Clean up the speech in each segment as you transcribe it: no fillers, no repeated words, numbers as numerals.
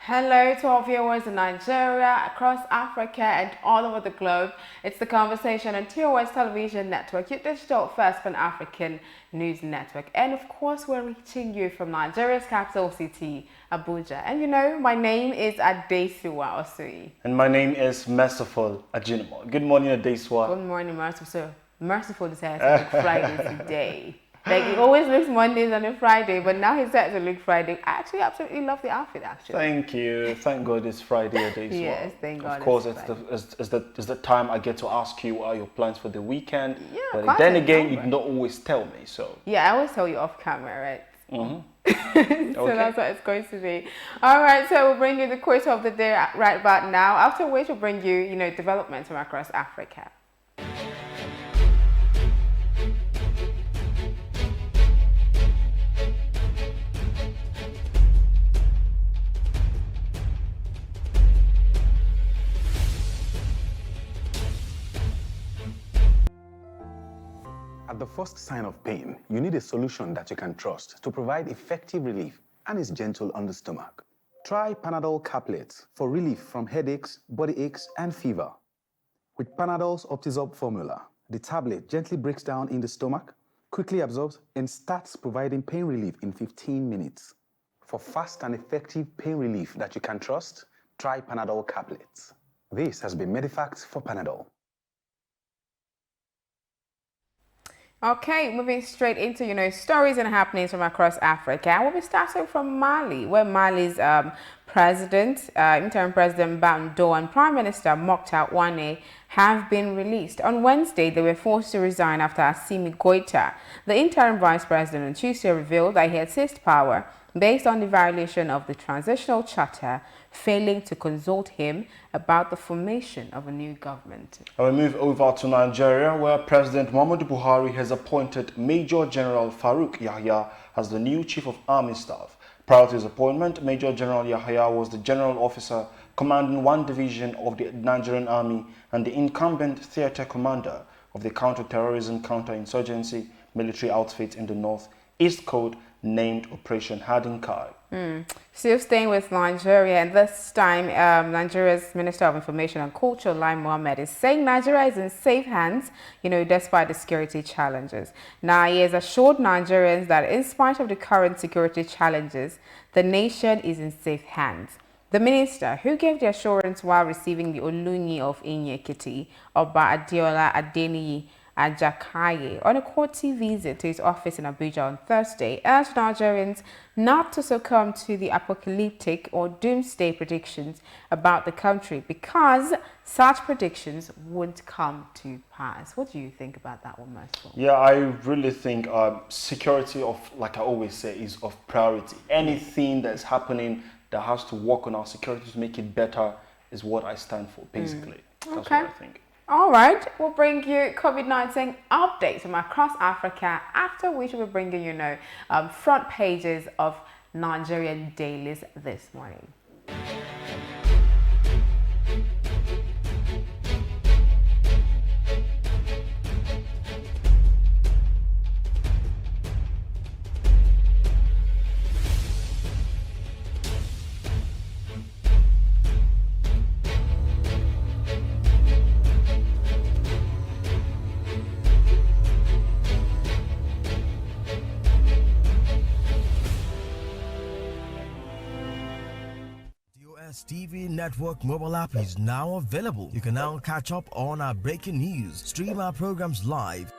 Hello to our viewers in Nigeria, across Africa and all over the globe. It's the conversation on TOS Television Network, your digital first Pan-African news network. And of course, we're reaching you from Nigeria's capital city, Abuja. And you know, my name is Adesiwa Osui. And my name is Merciful Ajinimo. Good morning, Adesiwa. Good morning, Merciful. So, Merciful decides to look Friday today. Like, he always looks Mondays and a Friday, but now he's set to look Friday. I actually absolutely love the outfit, actually. Thank you. Thank God it's Friday, Adesiwa. Yes, thank God. Of course, it's the time I get to ask you what are your plans for the weekend. Yeah, but then again, you don't always tell me, so. Yeah, I always tell you off camera, right? Mm-hmm. So that's what it's going to be. All right, so we'll bring you the quote of the day right about now, after which we'll bring you, developments from across Africa. At the first sign of pain, you need a solution that you can trust to provide effective relief and is gentle on the stomach. Try Panadol Caplets for relief from headaches, body aches, and fever. With Panadol's Optizorb formula, the tablet gently breaks down in the stomach, quickly absorbs, and starts providing pain relief in 15 minutes. For fast and effective pain relief that you can trust, try Panadol Caplets. This has been Medifact for Panadol. Okay, moving straight into, stories and happenings from across Africa. And we'll be starting from Mali, where Mali's interim president Bando and Prime Minister Mokhtar Ouane have been released. On Wednesday, they were forced to resign after Assimi Goïta, the interim vice president, on Tuesday revealed that he had seized power based on the violation of the transitional charter, failing to consult him about the formation of a new government. I will move over to Nigeria, where President Muhammadu Buhari has appointed Major General Farouk Yahya as the new Chief of Army Staff. Prior to his appointment, Major General Yahya was the general officer commanding one division of the Nigerian Army and the incumbent theater commander of the counter-terrorism, counter-insurgency military outfit in the North-East Code, named Operation Hadinkai. Still staying with Nigeria, and this time Nigeria's Minister of Information and Culture, Lai Mohammed, is saying Nigeria is in safe hands, despite the security challenges. Now, he has assured Nigerians that in spite of the current security challenges, the nation is in safe hands. The minister, who gave the assurance while receiving the Olunyi of Inyekiti, Oba Adiola Adeniyi Ajakaye, on a courtesy visit to his office in Abuja on Thursday, urged Nigerians not to succumb to the apocalyptic or doomsday predictions about the country, because such predictions won't come to pass. What do you think about that one, Merciful? Yeah, I really think security, like I always say, is of priority. Anything that's happening that has to work on our security to make it better is what I stand for, basically. That's what I think. All right, we'll bring you COVID-19 updates from across Africa, after which we'll bring you, front pages of Nigerian dailies this morning. TV Network mobile app is now available. You can now catch up on our breaking news, stream our programs live,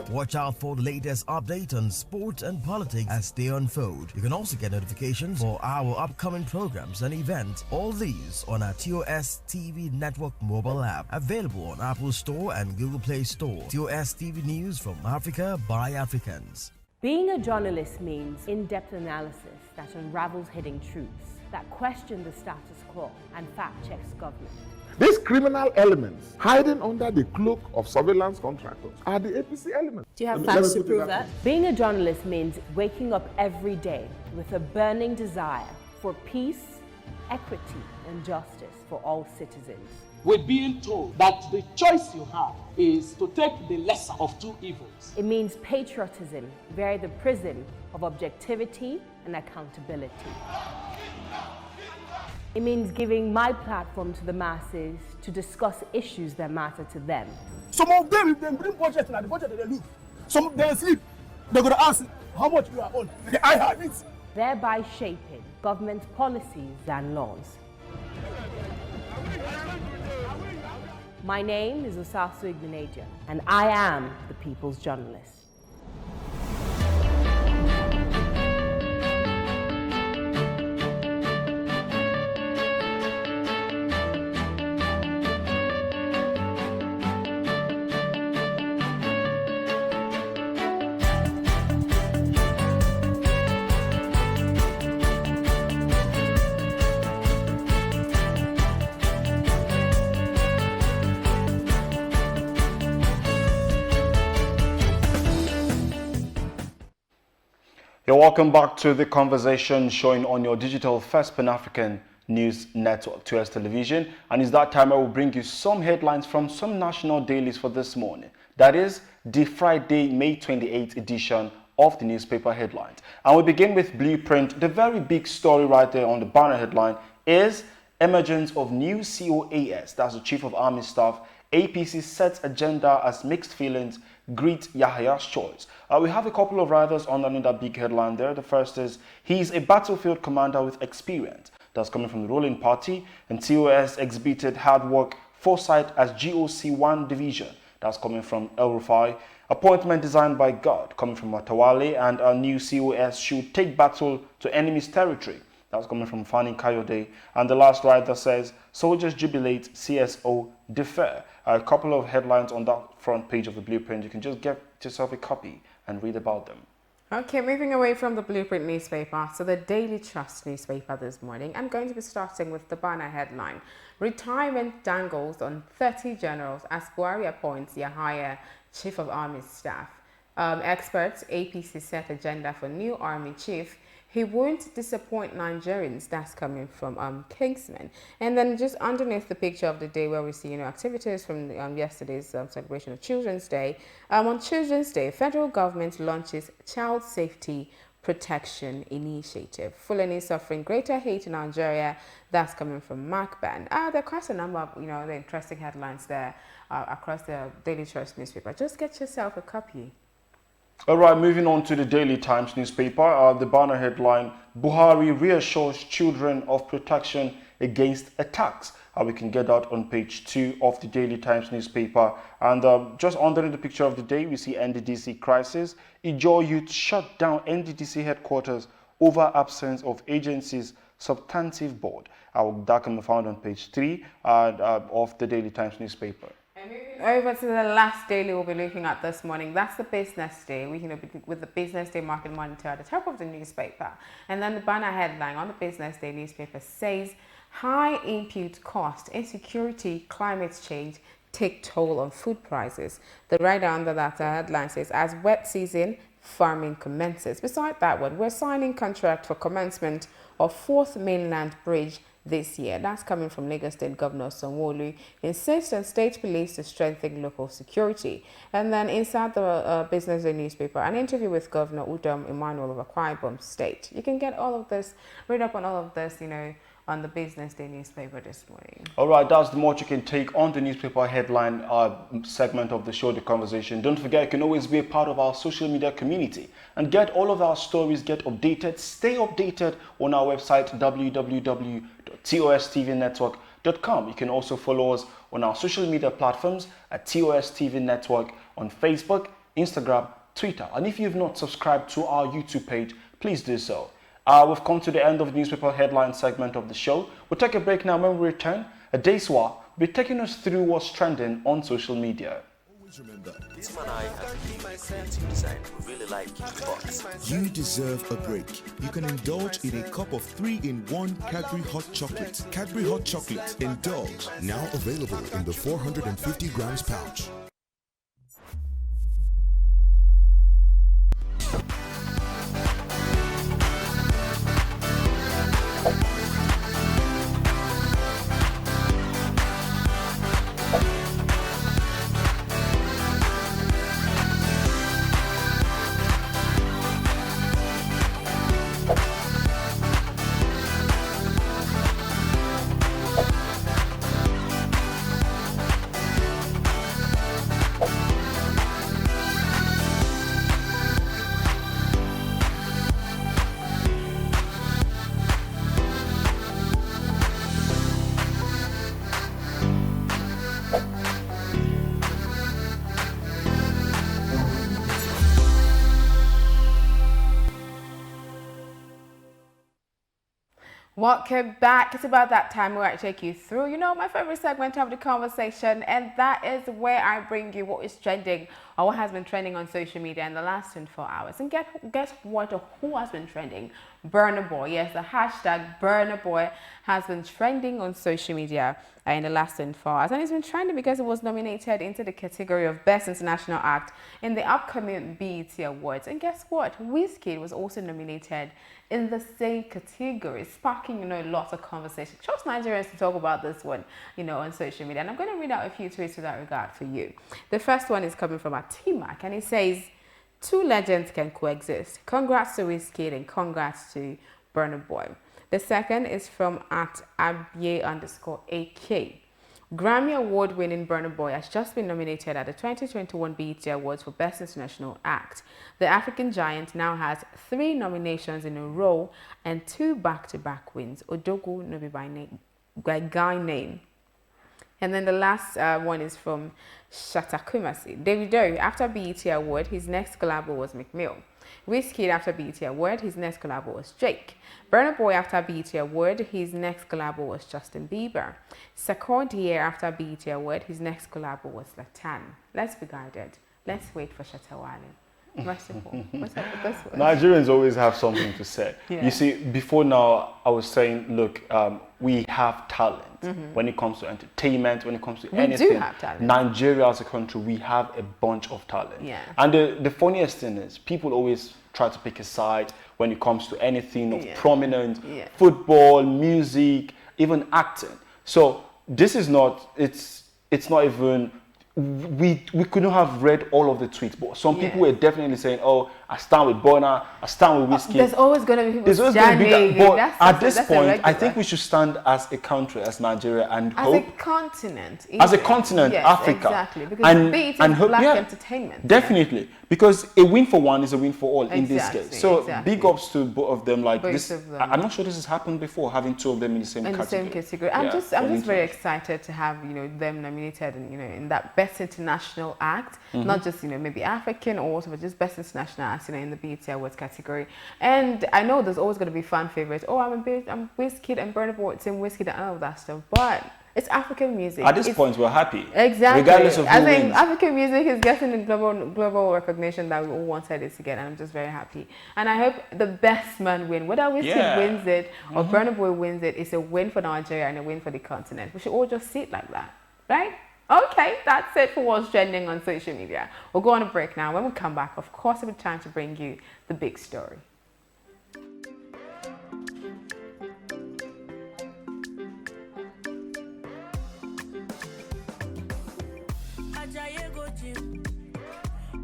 watch out for the latest update on sports and politics as they unfold. You can also get notifications for our upcoming programs and events. All these on our TOS TV Network mobile app, available on Apple Store and Google Play Store. TOS TV News from Africa by Africans. Being a journalist means in-depth analysis that unravels hidden truths, that question the status quo and fact-checks government. These criminal elements hiding under the cloak of surveillance contractors are the APC elements. Do you have facts to prove that? Being a journalist means waking up every day with a burning desire for peace, equity, and justice for all citizens. with being told that the choice you have is to take the lesser of two evils. It means patriotism via the prism of objectivity and accountability. It means giving my platform to the masses to discuss issues that matter to them. Some of them, if they bring budget and the budget they look, some of them sleep. They're going to ask how much you are on. I have it. Thereby shaping government policies and laws. My name is Osasu Igbeneghu, and I am the People's Journalist. You're welcome back to the conversation showing on your digital first Pan-African news network, 2S Television. And it's that time I will bring you some headlines from some national dailies for this morning. That is the Friday, May 28th edition of the newspaper headlines. And we begin with Blueprint. The very big story right there on the banner headline is emergence of new COAS, that's the Chief of Army Staff. APC sets agenda as mixed feelings greet Yahaya's choice. We have a couple of riders underneath that big headline there. The first is, he's a battlefield commander with experience. That's coming from the ruling party. And COS exhibited hard work, foresight as GOC 1 division. That's coming from El Rufai. Appointment designed by God, coming from Matawale. And a new COS should take battle to enemy's territory. That's coming from Fani Kayode. And the last rider says, soldiers jubilate, CSO defer. A couple of headlines on that front page of the Blueprint. You can just get yourself a copy and read about them. Okay, moving away from the Blueprint newspaper to the Daily Trust newspaper this morning. I'm going to be starting with the banner headline. Retirement dangles on 30 generals as Buhari appoints Yahaya Chief of Army Staff. Experts, APC set agenda for new army chief. He won't disappoint Nigerians. That's coming from Kingsman. And then just underneath the picture of the day where we see, activities from yesterday's celebration of Children's Day. On Children's Day, federal government launches Child Safety Protection Initiative. Fulani suffering greater hate in Nigeria. That's coming from Mark Ban. There are quite a number of, the interesting headlines there across the Daily Trust newspaper. Just get yourself a copy. All right, moving on to the Daily Times newspaper. The banner headline, Buhari reassures children of protection against attacks. We can get that on page 2 of the Daily Times newspaper. And just underneath the picture of the day, we see NDDC crisis. Ijaw youth shut down NDDC headquarters over absence of agency's substantive board. That can be found on page 3 of the Daily Times newspaper. Over to the last daily we'll be looking at this morning. That's the business day. With the business day market monitor at the top of the newspaper. And then the banner headline on the business day newspaper says, high input cost, insecurity, climate change take toll on food prices. The rider under that headline says, as wet season, farming commences. Beside that one, we're signing contract for commencement of 4th mainland bridge this year. That's coming from Lagos State Governor Sanwo-Olu. Insists on state police to strengthen local security. And then inside the Business Day newspaper, an interview with Governor Udom Emmanuel of Akwa Ibom State. You can get all of this, read up on all of this, on the Business Day newspaper this morning. All right, that's the much you can take on the newspaper headline segment of the show, The Conversation. Don't forget, you can always be a part of our social media community and get all of our stories, get updated, stay updated on our website, www.tostvnetwork.com. You can also follow us on our social media platforms at TOS TV Network on Facebook, Instagram, Twitter. And if you've not subscribed to our YouTube page, please do so. We've come to the end of the newspaper headline segment of the show. We'll take a break now. When we return, Adeswa will be taking us through what's trending on social media. Always remember, Tim and I, as a team in creative design, we really like box. You deserve a break. You can indulge in a cup of 3-in-1 Cadbury Hot Chocolate. Cadbury Hot Chocolate. Indulge. Now available in the 450 grams pouch. Welcome back. It's about that time where I take you through, my favorite segment of the conversation, and that is where I bring you what is trending or what has been trending on social media in the last 24 hours. And guess what or who has been trending? Burna Boy. Yes, the hashtag Burna Boy has been trending on social media in the last 24 hours. And it's been trending because it was nominated into the category of Best International Act in the upcoming BET Awards. And guess what? Wizkid was also nominated in the same category, sparking, lots of conversation. Trust Nigerians to talk about this one, on social media. And I'm going to read out a few tweets to that regard for you. The first one is coming from Atimak, and it says, "Two legends can coexist. Congrats to Wizkid and congrats to Burna Boy." The second is from @abye_AK. Grammy Award-winning Burna Boy has just been nominated at the 2021 BET Awards for Best International Act. The African giant now has 3 nominations in a row and 2 back-to-back wins. Odogu no be by guy name. And then the last one is from Shatakumasi. Davido, after BET Award, his next collabo was McMill. Wizkid, after BET Award, his next collabo was Drake. Burna Boy, after BET Award, his next collabo was Justin Bieber. Sarkodie, after BET Award, his next collabo was Latan. Let's be guided. Let's wait for Shatawale. Merciful. What's up with this one? Nigerians always have something to say. Yeah. You see, before now, I was saying, look, we have talent when it comes to entertainment, when it comes to anything. We do have talent. Nigeria as a country, we have a bunch of talent. Yeah. And the funniest thing is, people always try to pick a side when it comes to anything of prominent, football, music, even acting. So this is not, it's not even, we couldn't have read all of the tweets, but some people were definitely saying, "Oh, I stand with Burna, I stand with Wizkid." There's always going to be people standing. But at this point, I think we should stand as a country, as Nigeria, and as hope. a continent. As a continent, yes, Africa. Exactly. Because BET is black entertainment. Definitely. Yeah. Because a win for one is a win for all in this case. So big ups to both of them. Like this, I'm not sure this has happened before, having 2 of them in the same category. The same category. I'm just very excited to have them nominated in that Best International Act, not just maybe African or whatever, just Best International Act in the BET Awards category. And I know there's always going to be fan favorites. Oh, I'm Wizkid and Burna Boy, Team Wizkid and all of that stuff, but it's African music. At this point, we're happy. Exactly. Regardless of who wins. African music is getting the global recognition that we all wanted it to get, and I'm just very happy. And I hope the best man win. Whether Wizkid wins it or Burna Boy wins it, it's a win for Nigeria and a win for the continent. We should all just see it like that, right? Okay, that's it for what's trending on social media. We'll go on a break now. When we come back, of course, it'll be time to bring you the big story.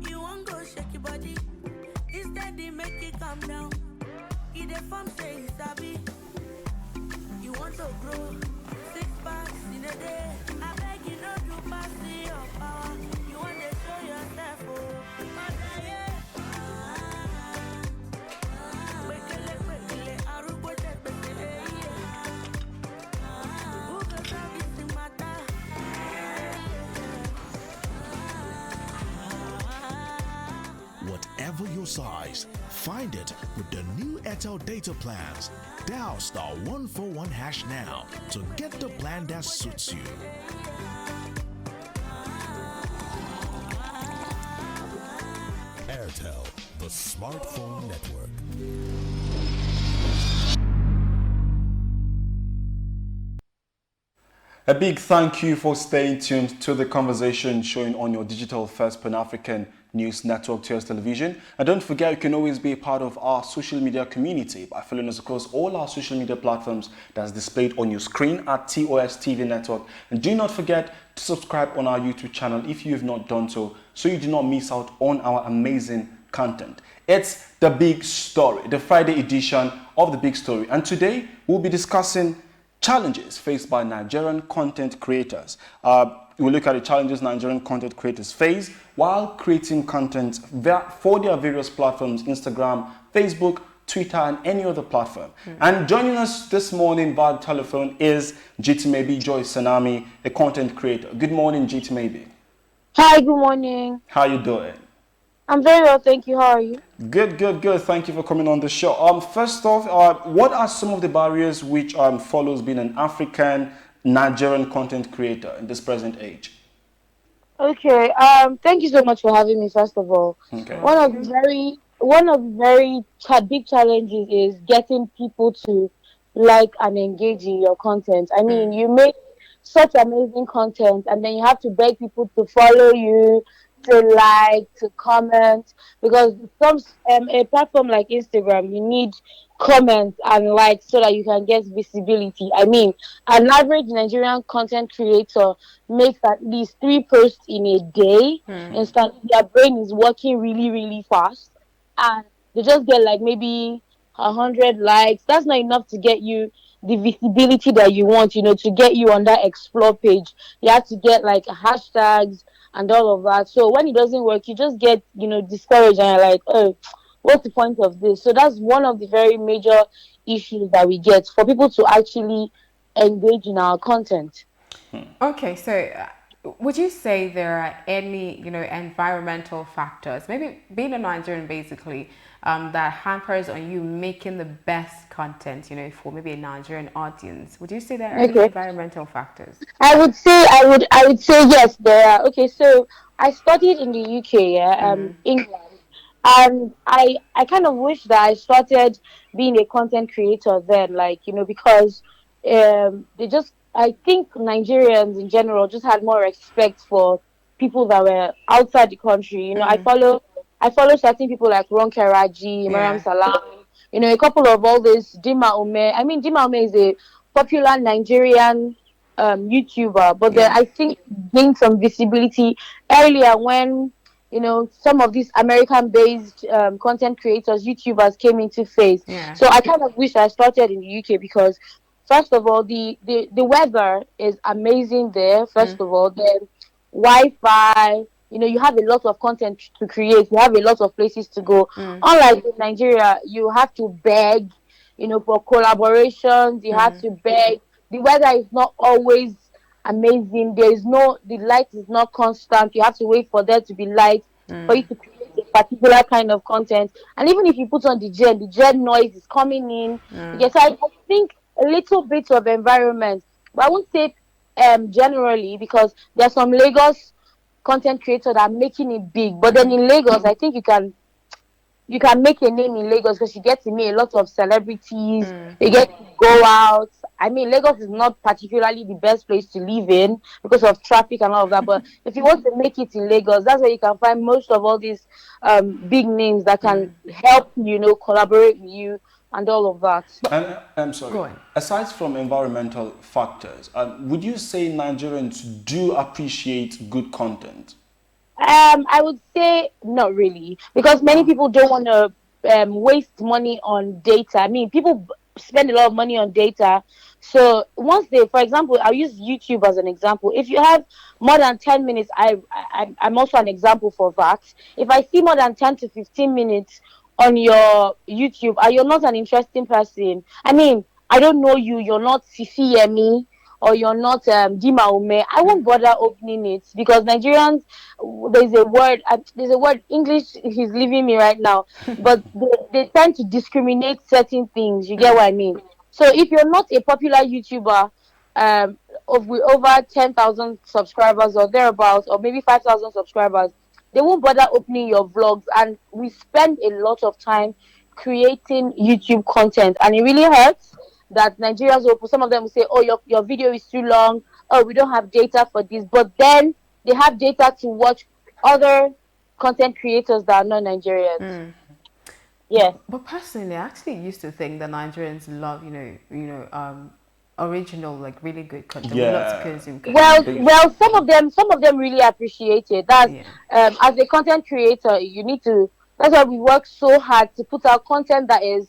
You won't go shake your body. Instead, they make it calm down. If the farm say it's happy, you want to grow 6 packs in a day. I beg you not to pass your power. You want to show yourself, oh. Whatever your size, find it with the new Airtel data plans. Dial *141# now to get the plan that suits you. Airtel, the smartphone network. A big thank you for staying tuned to the conversation showing on your digital first Pan-African news network, TOS Television. And don't forget, you can always be a part of our social media community by following us across all our social media platforms that's displayed on your screen at TOS TV Network. And do not forget to subscribe on our YouTube channel if you have not done so you do not miss out on our amazing content. It's the big story, the Friday edition of the big story. And today we'll be discussing challenges faced by Nigerian content creators. We'll look at the challenges Nigerian content creators face while creating content for their various platforms, Instagram, Facebook, Twitter, and any other platform. And joining us this morning via telephone is Jitimebi Joy Sanami, a content creator. Good morning, Jitimebi. Hi, good morning. How you doing? I'm very well, thank you. How are you? Good, good, good. Thank you for coming on the show. First off, what are some of the barriers which follows being an African Nigerian content creator in this present age? Okay. Thank you so much for having me. First of all, Okay. one of the very big challenges is getting people to like and engage in your content. I mean, you make such amazing content, and then you have to beg people to follow you, to like, to comment, because some a platform like Instagram, you need comments and likes so that you can get visibility. I mean, an average Nigerian content creator makes at least 3 posts in a day. Instant, their brain is working really, really fast, and they just get like maybe 100 likes. That's not enough to get you the visibility that you want. To get you on that explore page, you have to get like hashtags and all of that. So when it doesn't work, you just get discouraged and you're like, oh, what's the point of this? So that's one of the very major issues that we get for people to actually engage in our content. Okay, so would you say there are any, environmental factors, maybe being a Nigerian basically, that hampers on you making the best content, for maybe a Nigerian audience? Would you say there are any Okay. environmental factors? I would say yes, there are. Okay, so I studied in the UK, yeah, England, and I kind of wish that I started being a content creator then, like, because they just, I think Nigerians in general just had more respect for people that were outside the country. I follow certain people like Ron Keraji, Mariam Yeah. Salam, a couple of all this Dima Ume. I mean, Dima Ume is a popular Nigerian YouTuber, but then Yeah. I think gained some visibility earlier when some of these American-based content creators, YouTubers came into phase. Yeah. So I kind of wish I started in the UK because, first of all, the weather is amazing there. First of all, then Wi-Fi. You have a lot of content to create. You have a lot of places to go. Unlike in Nigeria, you have to beg, for collaborations. You have to beg. The weather is not always amazing. The light is not constant. You have to wait for there to be light for you to create a particular kind of content. And even if you put on the gen noise is coming in. Yes, I think a little bit of environment, but I won't say generally, because there are some Lagos content creators that are making it big. But then in Lagos, I think you can make a name in Lagos because you get to meet a lot of celebrities. You get to go out. I mean, Lagos is not particularly the best place to live in because of traffic and all of that. But if you want to make it in Lagos, that's where you can find most of all these big names that can help collaborate with you and all of that. And I'm sorry. Go on. Aside from environmental factors, would you say Nigerians do appreciate good content? I would say not really, because many people don't want to waste money on data. I mean, people spend a lot of money on data. So once they, for example, I'll use YouTube as an example. If you have more than 10 minutes, I'm also an example for that. If I see more than 10 to 15 minutes on your YouTube, and you're not an interesting person, I mean, I don't know you, you're not Sisi Yemi, or you're not Dima Ume, I won't bother opening it, because Nigerians, there's a word, English is leaving me right now, but they tend to discriminate certain things. You get what I mean? So if you're not a popular YouTuber, with over 10,000 subscribers or thereabouts, or maybe 5,000 subscribers, they won't bother opening your vlogs. And we spend a lot of time creating YouTube content, and it really hurts that Nigerians will, some of them will say, oh, your video is too long, oh, we don't have data for this, but then they have data to watch other content creators that are not Nigerians. Yes. But personally, I actually used to think that Nigerians love, original, like really good content. We love to consume content. Well, some of them really appreciate it. That's as a content creator, you need to. That's why we work so hard to put out content that is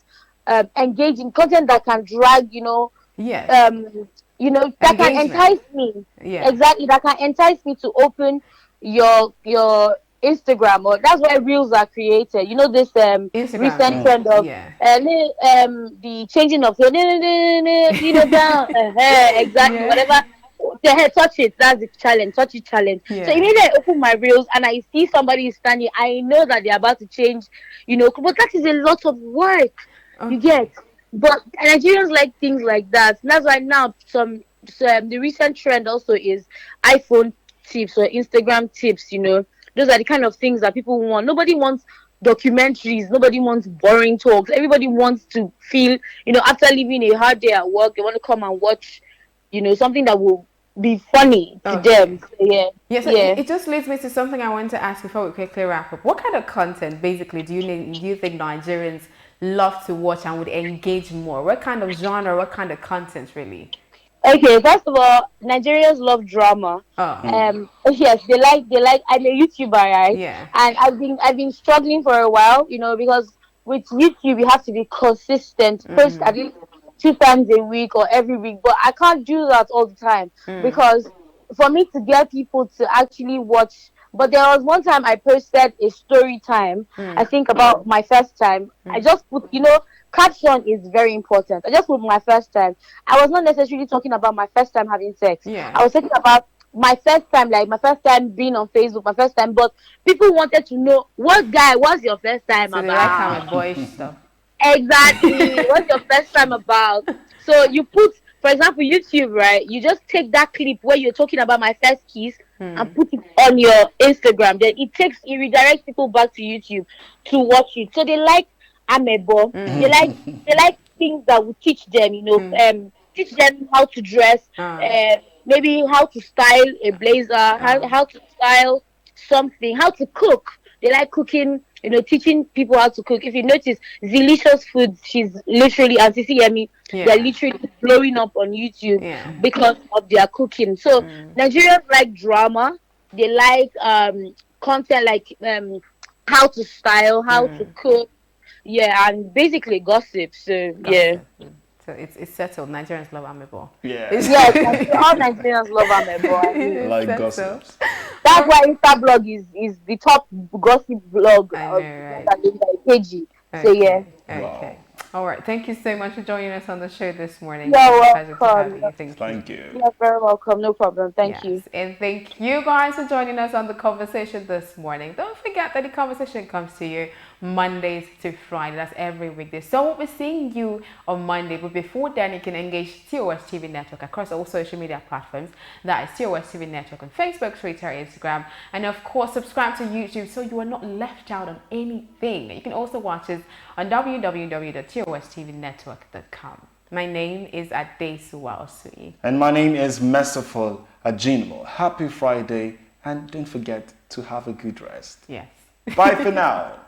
engaging, content that can drag, that can entice me. Yeah. Exactly, that can entice me to open your Instagram. Or that's why reels are created. This recent trend of the changing of down exactly whatever the head touch it. That's the challenge. Touch it challenge. Yeah. So immediately I open my reels and I see somebody is standing. I know that they're about to change, but that is a lot of work. You get. But Nigerians like things like that. And that's why now the recent trend also is iPhone tips or Instagram tips. Those are the kind of things that people want. Nobody wants documentaries. Nobody wants boring talks. Everybody wants to feel, after leaving a hard day at work, they want to come and watch, something that will be funny to them. So, yeah. Yeah, so it just leads me to something I want to ask before we quickly wrap up. What kind of content, basically, do you think Nigerians love to watch and would engage more? What kind of genre, what kind of content, really? Okay, first of all, Nigerians love drama. Yes, they like. I'm a YouTuber, right? Yeah. And I've been struggling for a while, because with YouTube you have to be consistent, post at least 2 times a week or every week. But I can't do that all the time because for me to get people to actually watch. But there was one time I posted a story time. I think about my first time. I just put, caption is very important. I just put my first time. I was not necessarily talking about my first time having sex. Yeah. I was talking about my first time, like my first time being on Facebook, my first time. But people wanted to know, what guy was your first time so about? They like kind of boyish stuff. Exactly. What's your first time about? So you put, for example, YouTube, right? You just take that clip where you're talking about my first kiss and put it on your Instagram. Then it redirects people back to YouTube to watch it. So they like amebo. They like things that will teach them, teach them how to dress, maybe how to style a blazer, how to style something, how to cook. They like cooking, teaching people how to cook. If you notice, Delicious Foods, she's literally, and Sisi Yemi, they're literally blowing up on YouTube because of their cooking. So Nigerians like drama. They like content like how to style, how to cook. Yeah, and basically gossip. So yeah. So it's settled. Nigerians love amebo. Yeah. Yes, all Nigerians love amebo. Like gossips. That's why Instablog is the top gossip blog of KG. So yeah. Okay. Wow. All right. Thank you so much for joining us on the show this morning. You're welcome. Thank you. You're very welcome. No problem. Thank you. And thank you guys for joining us on the conversation this morning. Don't forget that the conversation comes to you Mondays to Friday. That's every weekday. So we'll be seeing you on Monday. But before then, you can engage TOS TV Network across all social media platforms. That is TOS TV Network on Facebook, Twitter, Instagram. And of course, subscribe to YouTube so you are not left out on anything. You can also watch us on www.tostvnetwork.com. My name is Adesuwa Osui. And my name is Merciful Ajinmo. Happy Friday, and don't forget to have a good rest. Yes. Bye for now.